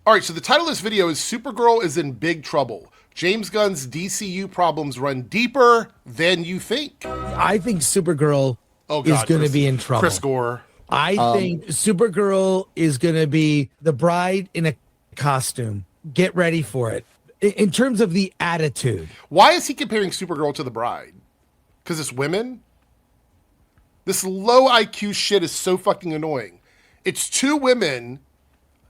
All right, so the title of this video is Supergirl is in Big Trouble. James Gunn's DCU problems run deeper than you think. I think Supergirl is going to be in trouble. Chris Gore. I think Supergirl is going to be the bride in a costume. Get ready for it. In terms of the attitude. Why is he comparing Supergirl to the bride? Because it's women? This low IQ shit is so fucking annoying. It's two women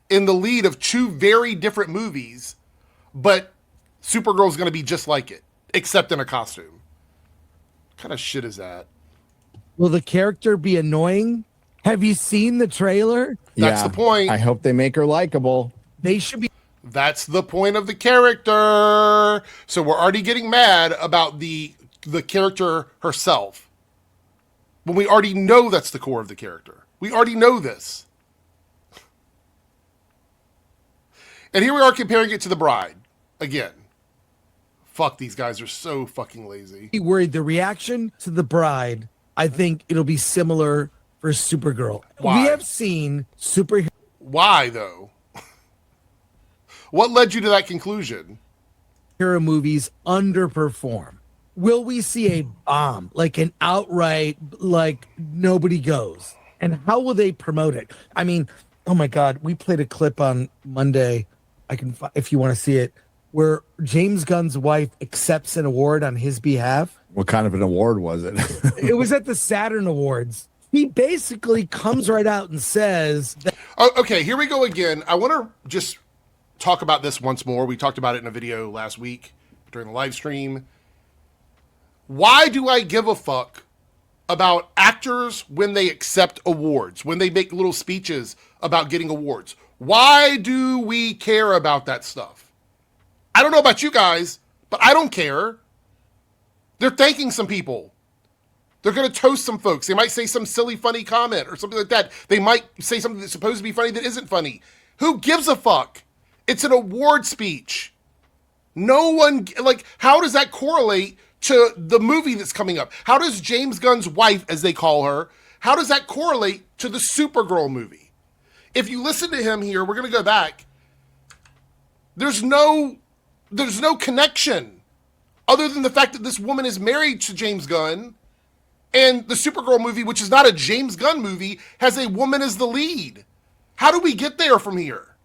in the lead of two very different movies, but Supergirl's going to be just like it, except in a costume. What kind of shit is that? Will the character be annoying? Have you seen the trailer? That's the point. I hope they make her likable. They should be. That's the point of the character. So we're already getting mad about the character herself, when we already know that's the core of the character. We already know this. And here we are comparing it to the bride again. Fuck, these guys are so fucking lazy. Worried the reaction to the bride. I think it'll be similar for Supergirl. Why? We have seen superhero. Why though? What led you to that conclusion? Movies underperform. Will we see a bomb, like an outright, like nobody goes? And how will they promote it? I mean, oh my God, we played a clip on Monday. I can, if you want to see it, where James Gunn's wife accepts an award on his behalf. What kind of an award was it? It was at the Saturn Awards. He basically comes right out and says that. Oh, okay, here we go again. I want to just talk about this once more. We talked about it in a video last week during the live stream. Why do I give a fuck about actors when they accept awards, when they make little speeches about getting awards? Why do we care about that stuff? I don't know about you guys, but I don't care. They're thanking some people. They're going to toast some folks. They might say some silly, funny comment or something like that. They might say something that's supposed to be funny that isn't funny. Who gives a fuck? It's an award speech. No one, like, how does that correlate to the movie that's coming up? How does James Gunn's wife, as they call her, how does that correlate to the Supergirl movie? If you listen to him here, we're going to go back. There's no connection other than the fact that this woman is married to James Gunn, and the Supergirl movie, which is not a James Gunn movie, has a woman as the lead. How do we get there from here?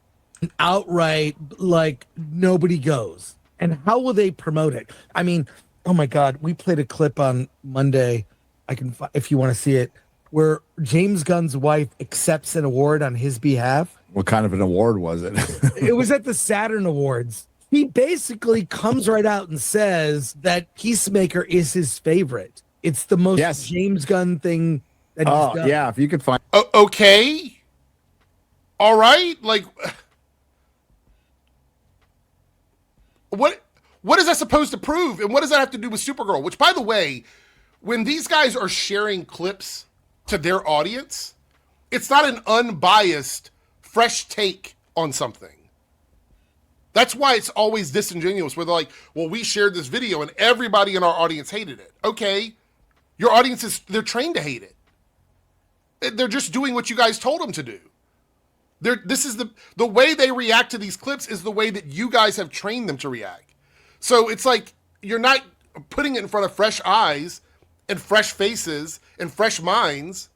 Outright, like nobody goes. And how will they promote it? I mean, oh my God, we played a clip on Monday. I can, if you want to see it, where James Gunn's wife accepts an award on his behalf. What kind of an award was it? It was at the Saturn Awards. He basically comes right out and says that Peacemaker is his favorite. It's the most James Gunn thing that he's done. Yeah, if you could find. Okay. All right. Like, what is that supposed to prove? And what does that have to do with Supergirl? Which, by the way, when these guys are sharing clips to their audience, it's not an unbiased, fresh take on something. That's why it's always disingenuous, where they're like, well, we shared this video and everybody in our audience hated it. Okay. Your audience they're trained to hate it. They're just doing what you guys told them to do. This is the way they react to these clips is the way that you guys have trained them to react. So it's like, you're not putting it in front of fresh eyes and fresh faces and fresh minds.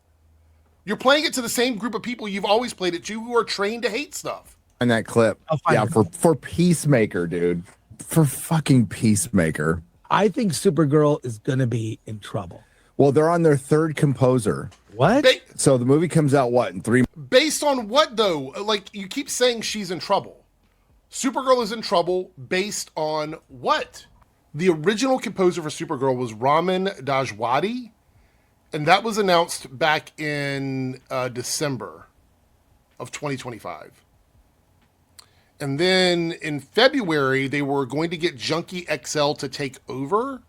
You're playing it to the same group of people you've always played it to, who are trained to hate stuff. And that clip. Yeah, for Peacemaker, dude. For fucking Peacemaker. I think Supergirl is going to be in trouble. Well, they're on their third composer. What? So the movie comes out, what, in 3 months? Based on what, though? Like, you keep saying she's in trouble. Supergirl is in trouble based on what? The original composer for Supergirl was Ramin Djawadi, and that was announced back in December of 2025. And then in February, they were going to get Junkie XL to take over,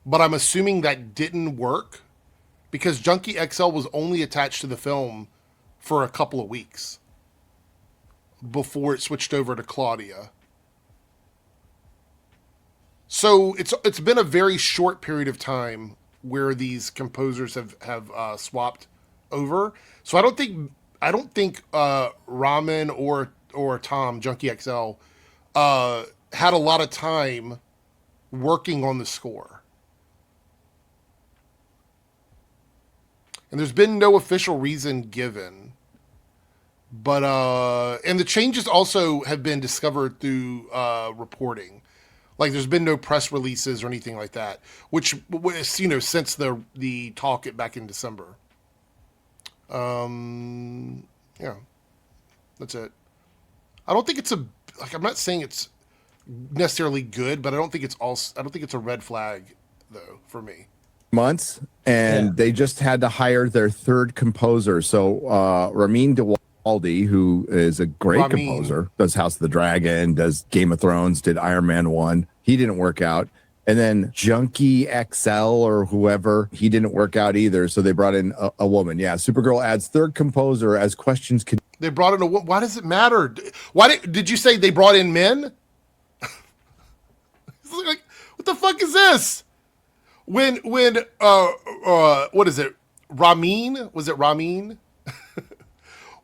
but I'm assuming that didn't work because Junkie XL was only attached to the film for a couple of weeks before it switched over to Claudia. So it's been a very short period of time where these composers have swapped over. So I don't think Ramin or or Tom Junkie XL had a lot of time working on the score. And there's been no official reason given. But, and the changes also have been discovered through reporting. Like, there's been no press releases or anything like that, which, you know, since the talk back in December. Yeah, that's it. I don't think it's I'm not saying it's necessarily good, but I don't think it's a red flag, though, for me. Months, and they just had to hire their third composer. So Ramin Djawadi, who is a great composer, does House of the Dragon, does Game of Thrones, did Iron Man 1. He didn't work out. And then Junkie XL or whoever, he didn't work out either. So they brought in a woman. Yeah, Supergirl adds third composer as questions. They brought in a woman. Why does it matter? Why did you say they brought in men? Like, what the fuck is this? When what is it? Ramin? Was it Ramin?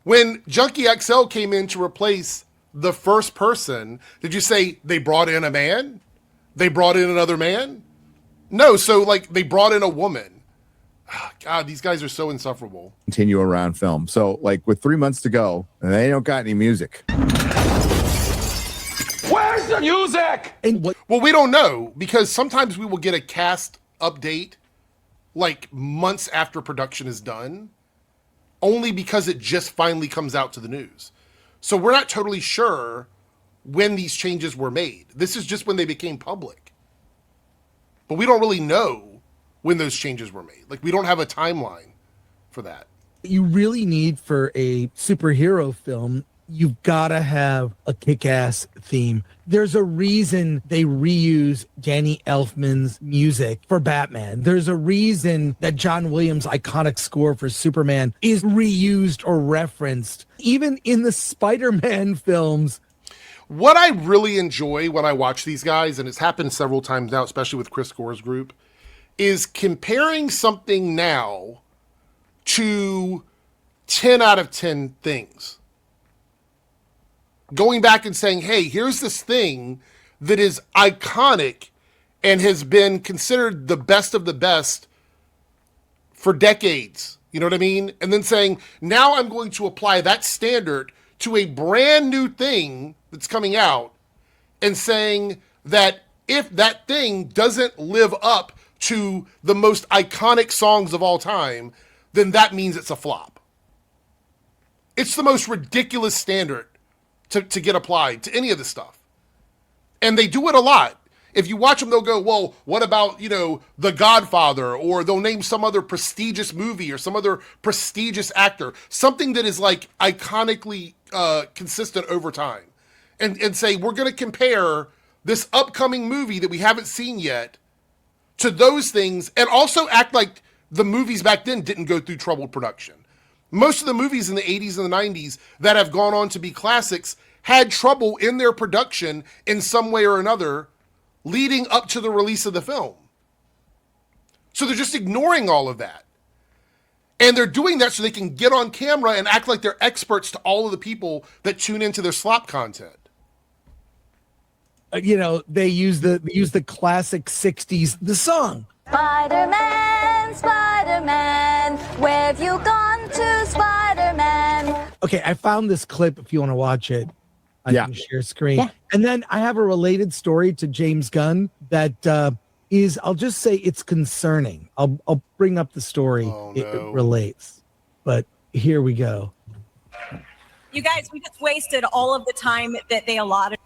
When Junkie XL came in to replace the first person, did you say they brought in a man? They brought in another man? No, so like they brought in a woman. God, these guys are so insufferable. Continue around film. So like with 3 months to go, and they don't got any music. Where's the music? Well, we don't know, because sometimes we will get a cast update like months after production is done, only because it just finally comes out to the news. So we're not totally sure when these changes were made. This is just when they became public. But we don't really know when those changes were made. Like, we don't have a timeline for that. You really need for a superhero film, you've got to have a kick-ass theme. There's a reason they reuse Danny Elfman's music for Batman. There's a reason that John Williams' iconic score for Superman is reused or referenced. Even in the Spider-Man films. What I really enjoy when I watch these guys, and it's happened several times now, especially with Chris Gore's group, is comparing something now to 10 out of 10 things. Going back and saying, hey, here's this thing that is iconic and has been considered the best of the best for decades. You know what I mean? And then saying, now I'm going to apply that standard to a brand new thing that's coming out, and saying that if that thing doesn't live up to the most iconic songs of all time, then that means it's a flop. It's the most ridiculous standard to get applied to any of this stuff. And they do it a lot. If you watch them, they'll go, well, what about, you know, The Godfather? Or they'll name some other prestigious movie or some other prestigious actor, something that is like iconically consistent over time. And say, we're going to compare this upcoming movie that we haven't seen yet to those things, and also act like the movies back then didn't go through troubled production. Most of the movies in the 80s and the 90s that have gone on to be classics had trouble in their production in some way or another leading up to the release of the film. So they're just ignoring all of that. And they're doing that so they can get on camera and act like they're experts to all of the people that tune into their slop content. You know, they use the classic 60s, the song. Spider-Man, Spider-Man, where have you gone to, Spider-Man? Okay, I found this clip if you want to watch it. I can share screen. Yeah. And then I have a related story to James Gunn that is, I'll just say it's concerning. I'll bring up the story. Oh, no. It relates. But here we go. You guys, we just wasted all of the time that they allotted.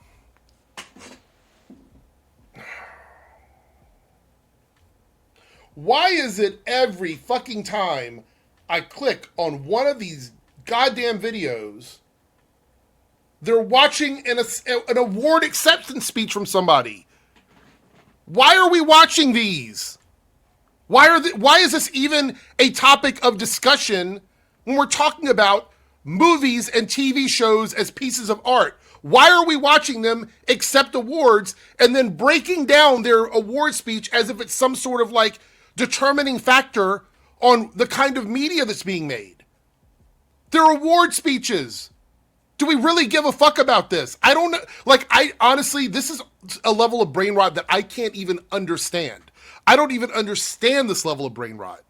Why is it every fucking time I click on one of these goddamn videos, they're watching an award acceptance speech from somebody? Why are we watching these? Why is this even a topic of discussion when we're talking about movies and TV shows as pieces of art? Why are we watching them accept awards and then breaking down their award speech as if it's some sort of like determining factor on the kind of media that's being made? They're award speeches. Do we really give a fuck about this? I don't know. Like, I honestly, this is a level of brain rot that I can't even understand. I don't even understand this level of brain rot.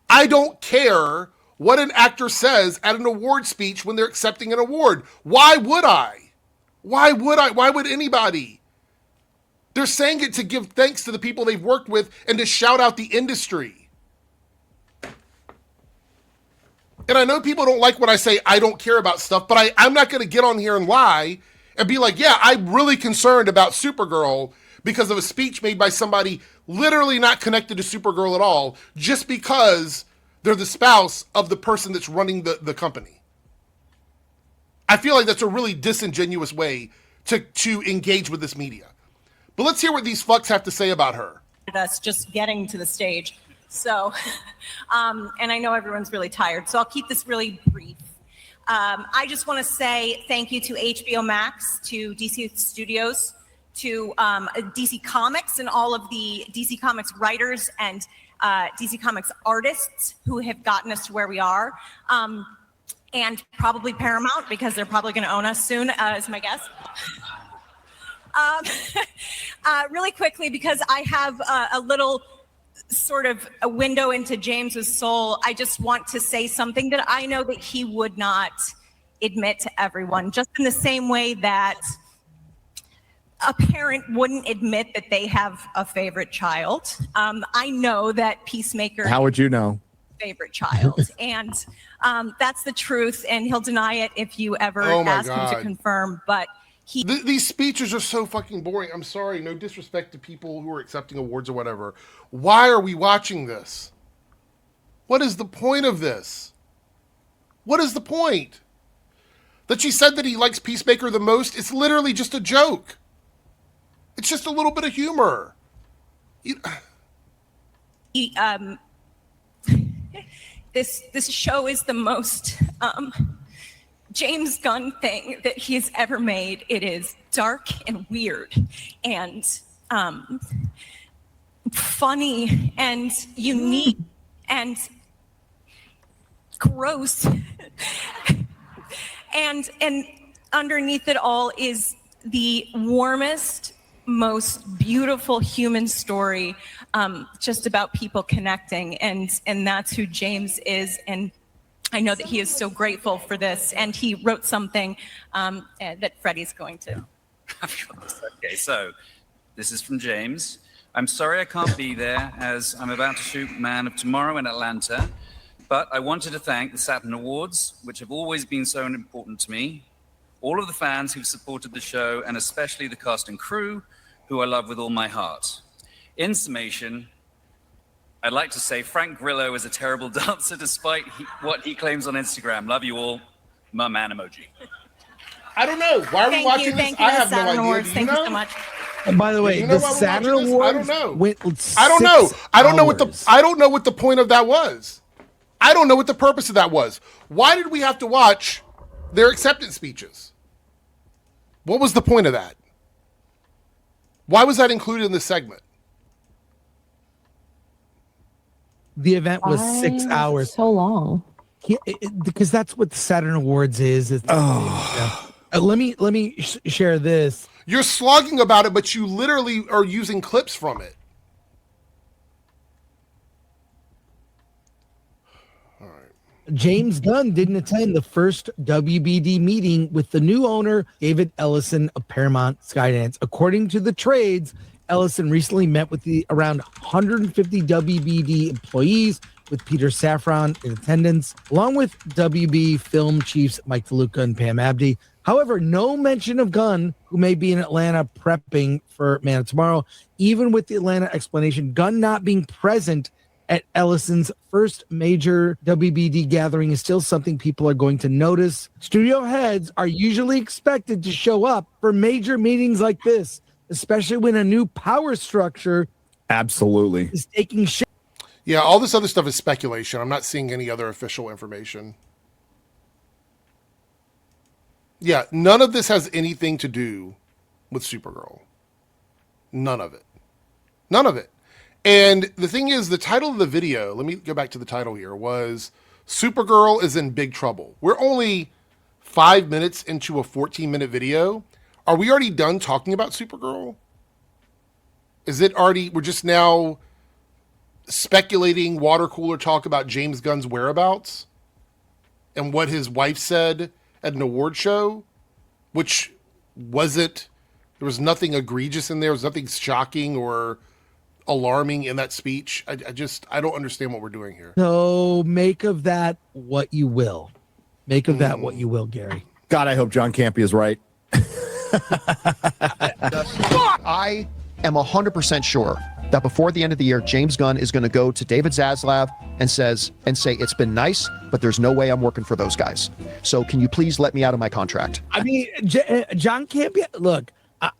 I don't care what an actor says at an award speech when they're accepting an award. Why would I? Why would I? Why would anybody? They're saying it to give thanks to the people they've worked with and to shout out the industry. And I know people don't like when I say I don't care about stuff, but I'm not going to get on here and lie and be like, yeah, I'm really concerned about Supergirl because of a speech made by somebody literally not connected to Supergirl at all, just because they're the spouse of the person that's running the company. I feel like that's a really disingenuous way to engage with this media. But let's hear what these fucks have to say about her. Us just getting to the stage. So, and I know everyone's really tired, so I'll keep this really brief. I just want to say thank you to HBO Max, to DC Studios, to DC Comics and all of the DC Comics writers and DC Comics artists who have gotten us to where we are. And probably Paramount, because they're probably going to own us soon, is my guess. Really quickly, because I have a little sort of a window into James's soul, I just want to say something that I know that he would not admit to everyone, just in the same way that a parent wouldn't admit that they have a favorite child. I know that Peacemaker. How would you know? Favorite child, and that's the truth, and he'll deny it if you ever ask him to confirm, but these speeches are so fucking boring. I'm sorry, no disrespect to people who are accepting awards or whatever. Why are we watching this? What is the point of this? What is the point? That she said that he likes Peacemaker the most, it's literally just a joke. It's just a little bit of humor. This show is the most James Gunn thing that he's ever made. It is dark and weird and funny and unique and gross. and underneath it all is the warmest, most beautiful human story, just about people connecting, and that's who James is. And I know that he is so grateful for this, and he wrote something that Freddie's going to. Okay, so this is from James. I'm sorry I can't be there, as I'm about to shoot Man of Tomorrow in Atlanta, but I wanted to thank the Saturn Awards, which have always been so important to me, all of the fans who've supported the show, and especially the cast and crew, who I love with all my heart. In summation, I'd like to say Frank Grillo is a terrible dancer despite what he claims on Instagram. Love you all. My man emoji. I don't know. Why are we watching this? I have no idea. Awards. Thank you so much. And by the way, the Saturn Awards. I don't know. I don't know. I don't know what the point of that was. I don't know what the purpose of that was. Why did we have to watch their acceptance speeches? What was the point of that? Why was that included in this segment? The event was 6 hours. So long. Because that's what the Saturn Awards is. Let me share this. You're slogging about it, but you literally are using clips from it. All right. James Gunn didn't attend the first WBD meeting with the new owner, David Ellison of Paramount Skydance. According to the trades, Ellison recently met with the around 150 WBD employees, with Peter Safran in attendance, along with WB film chiefs Mike DeLuca and Pam Abdi. However, no mention of Gunn, who may be in Atlanta prepping for Man of Tomorrow. Even with the Atlanta explanation, Gunn not being present at Ellison's first major WBD gathering is still something people are going to notice. Studio heads are usually expected to show up for major meetings like this, especially when a new power structure is taking shape. Yeah, all this other stuff is speculation. I'm not seeing any other official information. Yeah, none of this has anything to do with Supergirl. None of it. None of it. And the thing is, the title of the video, let me go back to the title here, was Supergirl is in Big Trouble. We're only 5 minutes into a 14-minute video. Are we already done talking about Supergirl? Is it already, we're just now speculating water cooler talk about James Gunn's whereabouts and what his wife said at an award show, which wasn't, there was nothing egregious in there. There was nothing shocking or alarming in that speech. I don't understand what we're doing here. So make of that what you will. Make of that what you will, Gary. God, I hope John Campea is right. I am 100% sure that before the end of the year, James Gunn is going to go to David Zaslav and say, it's been nice, but there's no way I'm working for those guys. So can you please let me out of my contract? I mean, John Campea, look,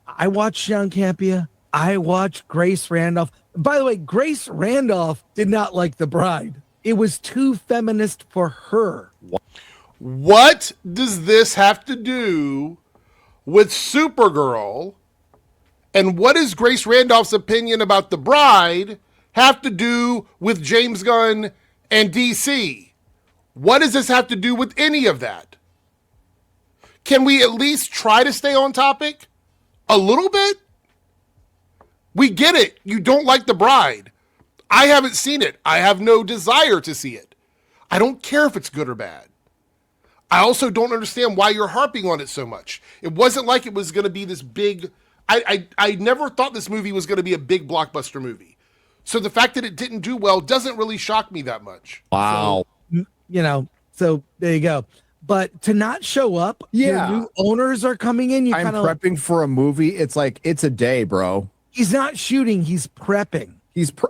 I watched John Campea. I watched Grace Randolph. By the way, Grace Randolph did not like The Bride. It was too feminist for her. What does this have to do with Supergirl? And what does Grace Randolph's opinion about The Bride have to do with James Gunn and DC? What does this have to do with any of that? Can we at least try to stay on topic a little bit? We get it. You don't like The Bride. I haven't seen it. I have no desire to see it. I don't care if it's good or bad. I also don't understand why you're harping on it so much. It wasn't like it was going to be this big... I never thought this movie was going to be a big blockbuster movie. So the fact that it didn't do well doesn't really shock me that much. Wow. So, so there you go. But to not show up, your new owners are coming in. I'm prepping for a movie. It's like, it's a day, bro. He's not shooting. He's prepping.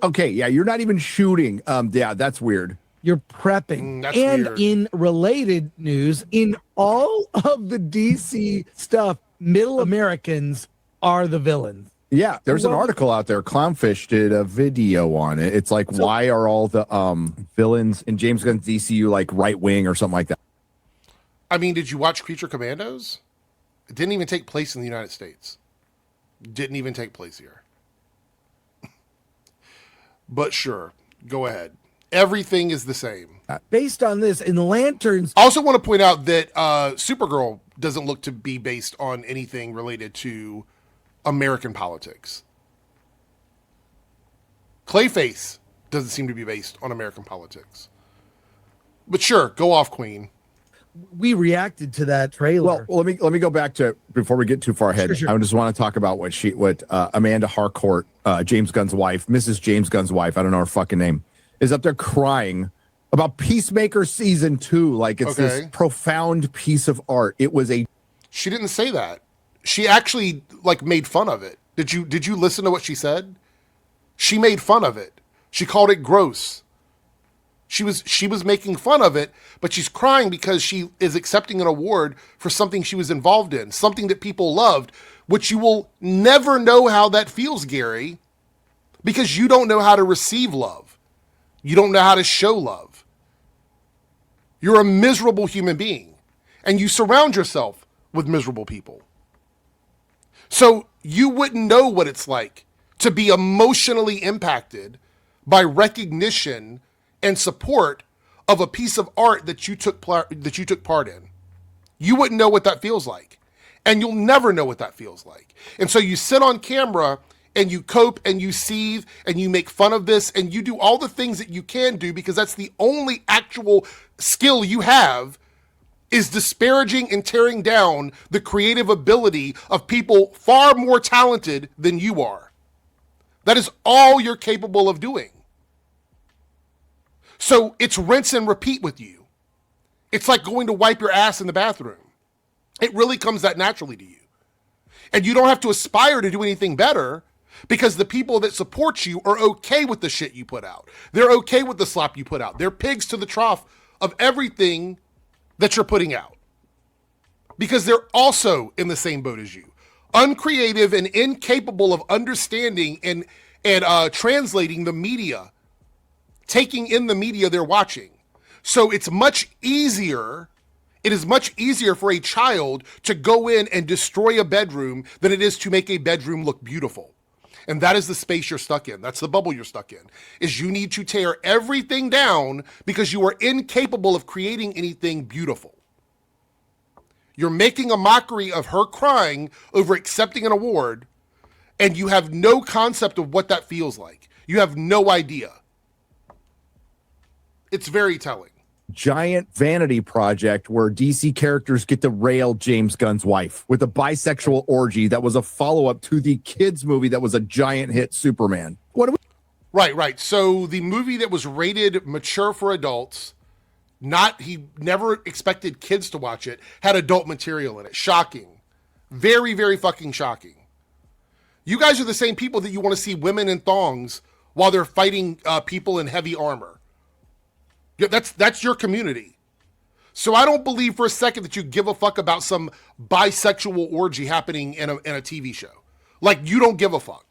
Okay. Yeah. You're not even shooting. Yeah, that's weird. You're prepping. That's and weird. In related news, in all of the DC stuff, Middle Americans are the villains. Yeah, there's an article out there. Clownfish did a video on it. It's like, why are all the villains in James Gunn's DCU like right wing or something like that? I mean, did you watch Creature Commandos? It didn't even take place in the United States. Didn't even take place here. But sure, go ahead. Everything is the same. Based on this, in Lanterns... I also want to point out that Supergirl doesn't look to be based on anything related to American politics. Clayface doesn't seem to be based on American politics. But sure, go off, Queen. We reacted to that trailer. Well, let me go back to, before we get too far ahead. Sure. I just want to talk about what Amanda Harcourt, James Gunn's wife, Mrs. James Gunn's wife, I don't know her fucking name, is up there crying about Peacemaker season 2. Like it's this profound piece of art. It was She didn't say that. She actually made fun of it. Did you listen to what she said? She made fun of it. She called it gross. She was making fun of it, but she's crying because she is accepting an award for something she was involved in, something that people loved, which you will never know how that feels, Gary, because you don't know how to receive love. You don't know how to show love. You're a miserable human being, and you surround yourself with miserable people. So you wouldn't know what it's like to be emotionally impacted by recognition and support of a piece of art that you took part in. You wouldn't know what that feels like, and you'll never know what that feels like. And so you sit on camera and you cope and you seethe and you make fun of this and you do all the things that you can do because that's the only actual skill you have, is disparaging and tearing down the creative ability of people far more talented than you are. That is all you're capable of doing. So it's rinse and repeat with you. It's like going to wipe your ass in the bathroom. It really comes that naturally to you. And you don't have to aspire to do anything better because the people that support you are okay with the shit you put out. They're okay with the slop you put out. They're pigs to the trough of everything that you're putting out. Because they're also in the same boat as you. Uncreative and incapable of understanding and translating the media, taking in the media they're watching. So it's much easier. It is much easier for a child to go in and destroy a bedroom than it is to make a bedroom look beautiful. And that is the space you're stuck in. That's the bubble you're stuck in, is you need to tear everything down because you are incapable of creating anything beautiful. You're making a mockery of her crying over accepting an award, and you have no concept of what that feels like. You have no idea. It's very telling. Giant vanity project where DC characters get to rail James Gunn's wife with a bisexual orgy that was a follow-up to the kids movie that was a giant hit, Superman. What do we... Right. So the movie that was rated mature for adults, he never expected kids to watch it, had adult material in it. Shocking. Very, very fucking shocking. You guys are the same people that you want to see women in thongs while they're fighting people in heavy armor. Yeah, that's your community. So I don't believe for a second that you give a fuck about some bisexual orgy happening in a TV show. Like, you don't give a fuck.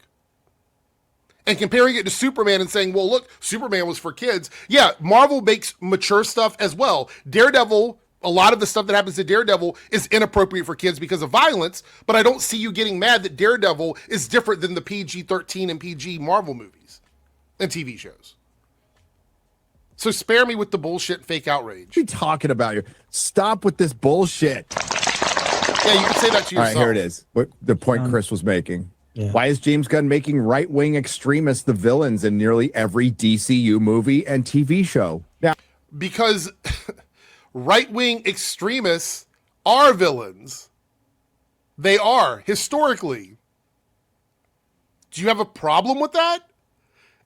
And comparing it to Superman and saying, well, look, Superman was for kids. Yeah, Marvel makes mature stuff as well. Daredevil, a lot of the stuff that happens to Daredevil is inappropriate for kids because of violence, but I don't see you getting mad that Daredevil is different than the PG-13 and PG Marvel movies and TV shows. So spare me with the bullshit fake outrage. What are you talking about here? Stop with this bullshit. Yeah, you can say that to yourself. All right, here it is. What the point Chris was making. Yeah. Why is James Gunn making right-wing extremists the villains in nearly every DCU movie and TV show? Now, because right-wing extremists are villains. They are, historically. Do you have a problem with that?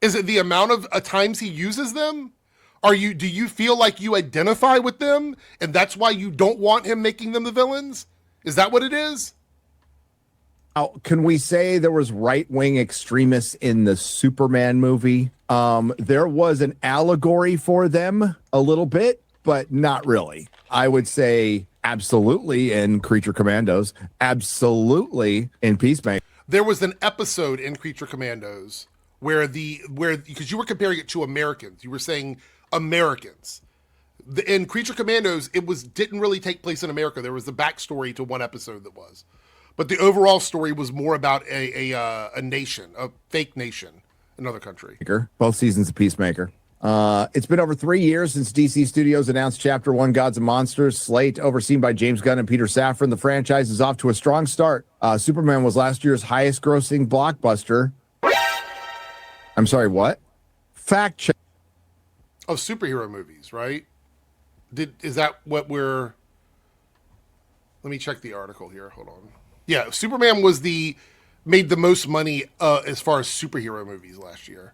Is it the amount of times he uses them? Do you feel like you identify with them and that's why you don't want him making them the villains? Is that what it is? Can we say there was right-wing extremists in the Superman movie? There was an allegory for them a little bit, but not really. I would say absolutely in Creature Commandos, absolutely in Peacemaker. There was an episode in Creature Commandos where because you were comparing it to Americans, you were saying Americans. In Creature Commandos, didn't really take place in America. There was the backstory to one episode that was. But the overall story was more about a nation, a fake nation, another country. Both seasons of Peacemaker. It's been over 3 years since DC Studios announced Chapter 1 Gods and Monsters slate, overseen by James Gunn and Peter Safran. The franchise is off to a strong start. Superman was last year's highest grossing blockbuster. I'm sorry, what? Fact check. Of superhero movies, right? Is that what we're... Let me check the article here. Hold on. Yeah, Superman made the most money as far as superhero movies last year.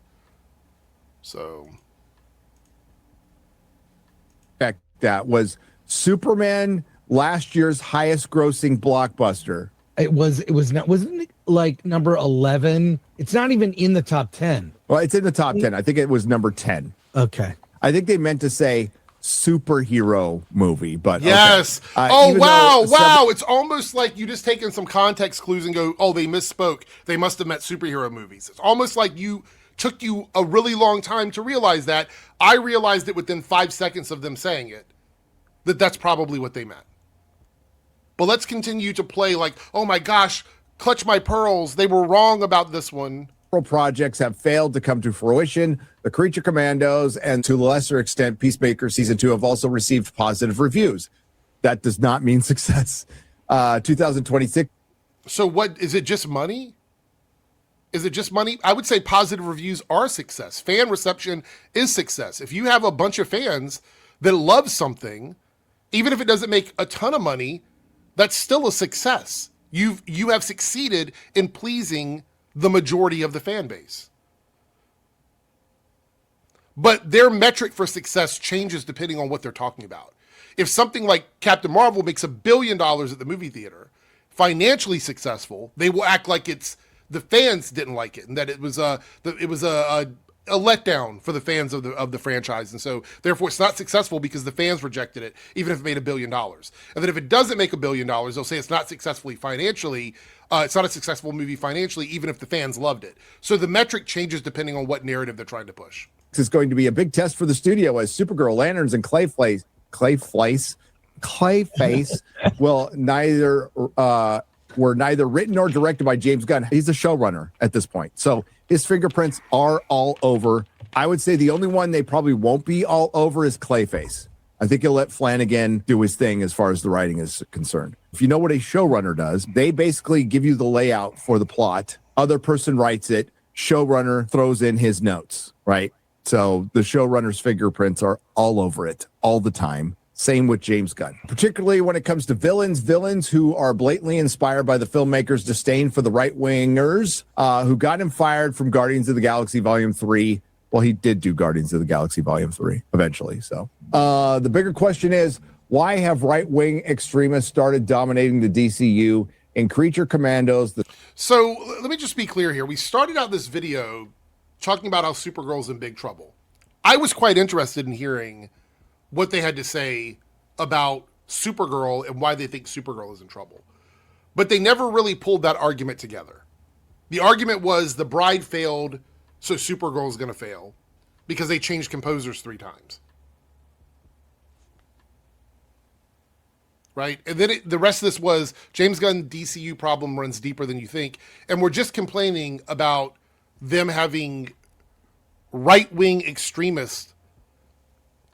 So that was Superman last year's highest grossing blockbuster. Wasn't it like number 11? It's not even in the top 10. Well, it's in the top 10. I think it was number 10. Okay. I think they meant to say superhero movie, but yes. Okay. Wow. It's almost like you just taken some context clues and go, oh, they misspoke. They must have meant superhero movies. It's almost like took you a really long time to realize that. I realized it within 5 seconds of them saying it, that's probably what they meant. But let's continue to play like, oh my gosh, clutch my pearls. They were wrong about this one. Projects have failed to come to fruition. The Creature Commandos and to a lesser extent Peacemaker Season 2 have also received positive reviews. That does not mean success. 2026. So what, is it just money? Is it just money? I would say positive reviews are success. Fan reception is success. If you have a bunch of fans that love something, even if it doesn't make a ton of money, that's still a success. You have succeeded in pleasing the majority of the fan base. But their metric for success changes depending on what they're talking about. If something like Captain Marvel makes $1 billion at the movie theater, financially successful, they will act like the fans didn't like it and that it was a letdown for the fans of the franchise, and so therefore it's not successful because the fans rejected it, even if it made $1 billion. And then if it doesn't make $1 billion, they'll say it's not successfully financially. It's not a successful movie financially, even if the fans loved it. So the metric changes depending on what narrative they're trying to push. This is going to be a big test for the studio as Supergirl, Lanterns, and Clayface were neither written nor directed by James Gunn. He's a showrunner at this point, so his fingerprints are all over. I would say the only one they probably won't be all over is Clayface. I think he'll let Flanagan do his thing as far as the writing is concerned. If you know what a showrunner does, they basically give you the layout for the plot. Other person writes it. Showrunner throws in his notes, right? So the showrunner's fingerprints are all over it all the time. Same with James Gunn, particularly when it comes to villains who are blatantly inspired by the filmmaker's disdain for the right-wingers who got him fired from Guardians of the Galaxy Volume 3. Well, he did do Guardians of the Galaxy Volume 3 eventually. So the bigger question is, why have right-wing extremists started dominating the DCU and Creature Commandos? So let me just be clear here. We started out this video talking about how Supergirl's in big trouble. I was quite interested in hearing what they had to say about Supergirl and why they think Supergirl is in trouble. But they never really pulled that argument together. The argument was the bride failed, so Supergirl is going to fail because they changed composers 3 times. Right? And then the rest of this was James Gunn DCU problem runs deeper than you think. And we're just complaining about them having right-wing extremists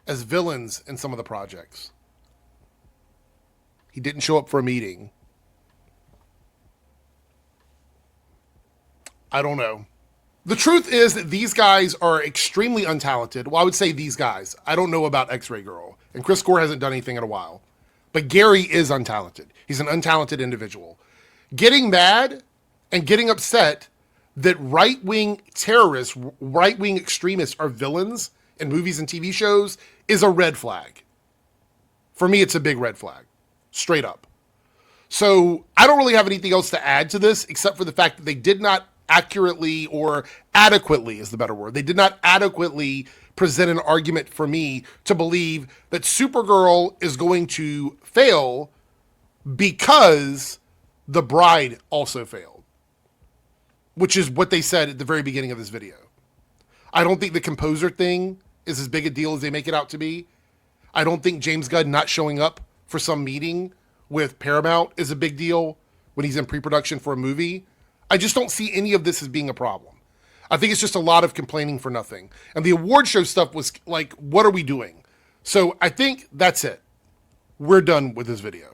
as villains in some of the projects. He didn't show up for a meeting. I don't know. The truth is that these guys are extremely untalented. Well, I would say these guys. I don't know about X-Ray Girl. And Chris Gore hasn't done anything in a while. But Gary is untalented. He's an untalented individual. Getting mad and getting upset that right-wing terrorists, right-wing extremists are villains in movies and TV shows is a red flag. For me, it's a big red flag. Straight up. So I don't really have anything else to add to this except for the fact that they did not accurately, or adequately is the better word, they did not adequately present an argument for me to believe that Supergirl is going to fail because the bride also failed. Which is what they said at the very beginning of this video. I don't think the composer thing is as big a deal as they make it out to be. I don't think James Gunn not showing up for some meeting with Paramount is a big deal when he's in pre-production for a movie. I just don't see any of this as being a problem. I think it's just a lot of complaining for nothing. And the award show stuff was like, what are we doing? So I think that's it. We're done with this video.